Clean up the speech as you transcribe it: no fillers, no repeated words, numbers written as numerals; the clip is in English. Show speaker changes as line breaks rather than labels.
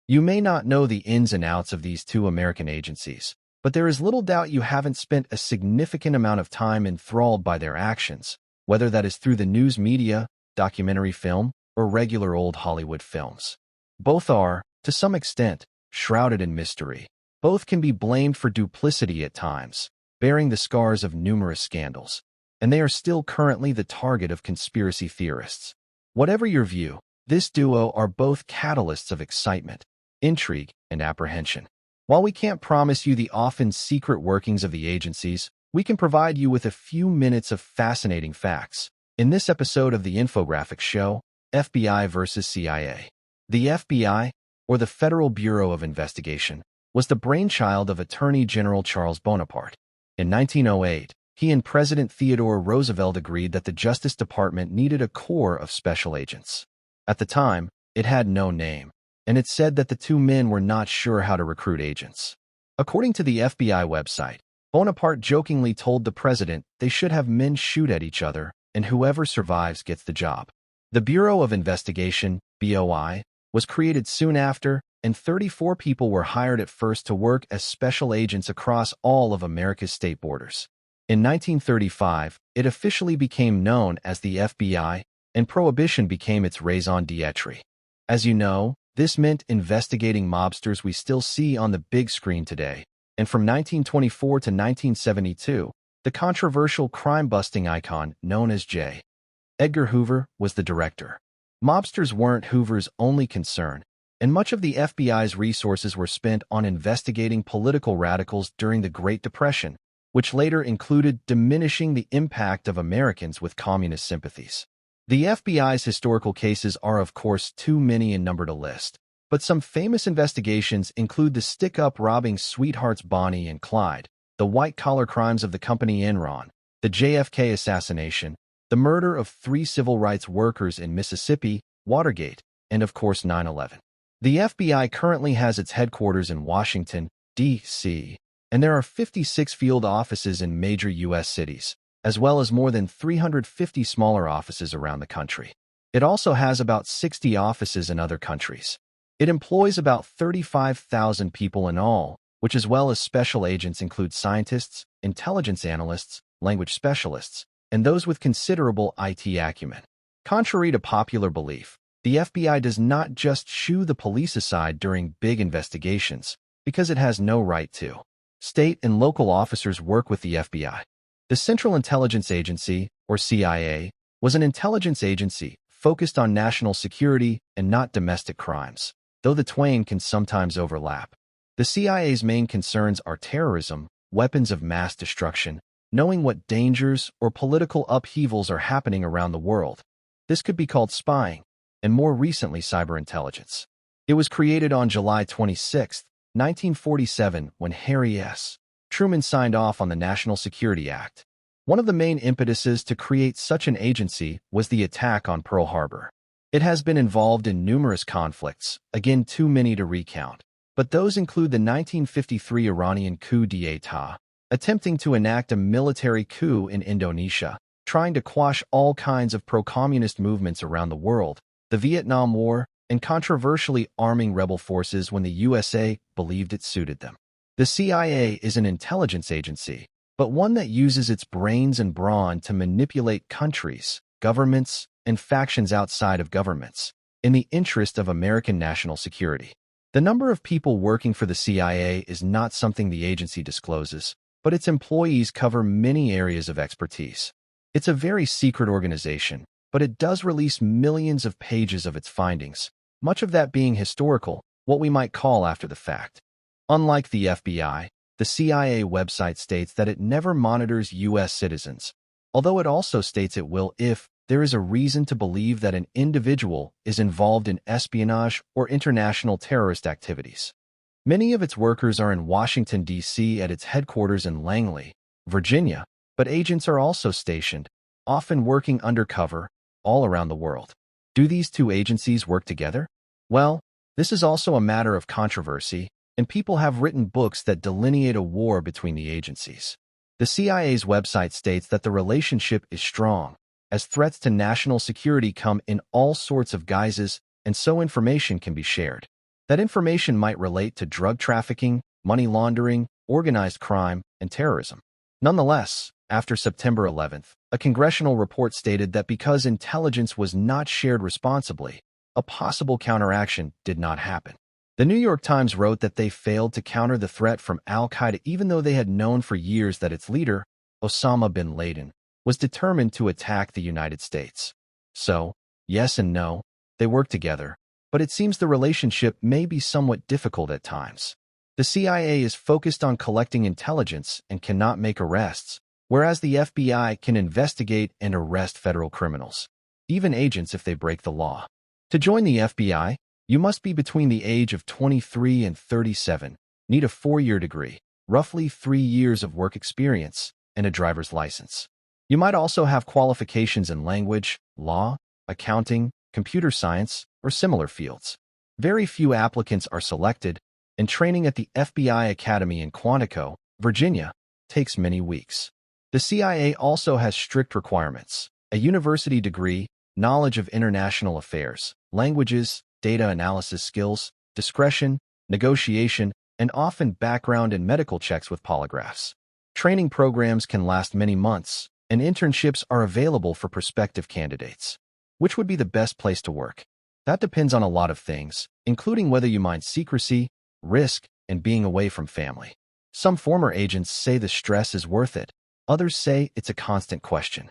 You may not know the ins and outs of these two American agencies, but there is little doubt you haven't spent a significant amount of time enthralled by their actions, whether that is through the news media, documentary film, or regular old Hollywood films. Both are, to some extent, shrouded in mystery. Both can be blamed for duplicity at times, bearing the scars of numerous scandals, and they are still currently the target of conspiracy theorists. Whatever your view, this duo are both catalysts of excitement, intrigue, and apprehension. While we can't promise you the often secret workings of the agencies, we can provide you with a few minutes of fascinating facts. In this episode of the Infographics Show, FBI versus CIA. The FBI, or the Federal Bureau of Investigation, was the brainchild of Attorney General Charles Bonaparte. In 1908, he and President Theodore Roosevelt agreed that the Justice Department needed a corps of special agents. At the time, it had no name, and it said that the two men were not sure how to recruit agents. According to the FBI website, Bonaparte jokingly told the president they should have men shoot at each other, and whoever survives gets the job. The Bureau of Investigation, BOI, was created soon after, and 34 people were hired at first to work as special agents across all of America's state borders. In 1935, it officially became known as the FBI, and Prohibition became its raison d'etre. As you know, this meant investigating mobsters we still see on the big screen today, and from 1924 to 1972, the controversial crime-busting icon known as J. Edgar Hoover was the director. Mobsters weren't Hoover's only concern, and much of the FBI's resources were spent on investigating political radicals during the Great Depression, which later included diminishing the impact of Americans with communist sympathies. The FBI's historical cases are, of course, too many in number to list, but some famous investigations include the stick-up robbing sweethearts Bonnie and Clyde, the white-collar crimes of the company Enron, the JFK assassination, the murder of 3 civil rights workers in Mississippi, Watergate, and of course 9/11. The FBI currently has its headquarters in Washington, D.C., and there are 56 field offices in major U.S. cities, as well as more than 350 smaller offices around the country. It also has about 60 offices in other countries. It employs about 35,000 people in all, which as well as special agents include scientists, intelligence analysts, language specialists, and those with considerable IT acumen. Contrary to popular belief, the FBI does not just shoo the police aside during big investigations, because it has no right to. State and local officers work with the FBI. The Central Intelligence Agency, or CIA, was an intelligence agency focused on national security and not domestic crimes, though the twain can sometimes overlap. The CIA's main concerns are terrorism, weapons of mass destruction, knowing what dangers or political upheavals are happening around the world. This could be called spying, and more recently cyber intelligence. It was created on July 26, 1947, when Harry S. Truman signed off on the National Security Act. One of the main impetuses to create such an agency was the attack on Pearl Harbor. It has been involved in numerous conflicts, again too many to recount, but those include the 1953 Iranian coup d'etat, attempting to enact a military coup in Indonesia, trying to quash all kinds of pro-communist movements around the world, the Vietnam War, and controversially arming rebel forces when the USA believed it suited them. The CIA is an intelligence agency, but one that uses its brains and brawn to manipulate countries, governments, and factions outside of governments, in the interest of American national security. The number of people working for the CIA is not something the agency discloses, but its employees cover many areas of expertise. It's a very secret organization, but it does release millions of pages of its findings, much of that being historical, what we might call after the fact. Unlike the FBI, the CIA website states that it never monitors U.S. citizens, although it also states it will if there is a reason to believe that an individual is involved in espionage or international terrorist activities. Many of its workers are in Washington, D.C. at its headquarters in Langley, Virginia, but agents are also stationed, often working undercover, all around the world. Do these two agencies work together? Well, this is also a matter of controversy, and people have written books that delineate a war between the agencies. The CIA's website states that the relationship is strong, as threats to national security come in all sorts of guises, and so information can be shared. That information might relate to drug trafficking, money laundering, organized crime, and terrorism. Nonetheless, after September 11th, a congressional report stated that because intelligence was not shared responsibly, a possible counteraction did not happen. The New York Times wrote that they failed to counter the threat from al-Qaeda even though they had known for years that its leader, Osama bin Laden, was determined to attack the United States. So, yes and no, they worked together, but it seems the relationship may be somewhat difficult at times. The CIA is focused on collecting intelligence and cannot make arrests, whereas the FBI can investigate and arrest federal criminals, even agents if they break the law. To join the FBI, you must be between the age of 23 and 37, need a 4-year degree, roughly 3 years of work experience, and a driver's license. You might also have qualifications in language, law, accounting, computer science, or similar fields. Very few applicants are selected, and training at the FBI Academy in Quantico, Virginia, takes many weeks. The CIA also has strict requirements: a university degree, knowledge of international affairs, languages, data analysis skills, discretion, negotiation, and often background and medical checks with polygraphs. Training programs can last many months, and internships are available for prospective candidates. Which would be the best place to work? That depends on a lot of things, including whether you mind secrecy, risk, and being away from family. Some former agents say the stress is worth it. Others say it's a constant question.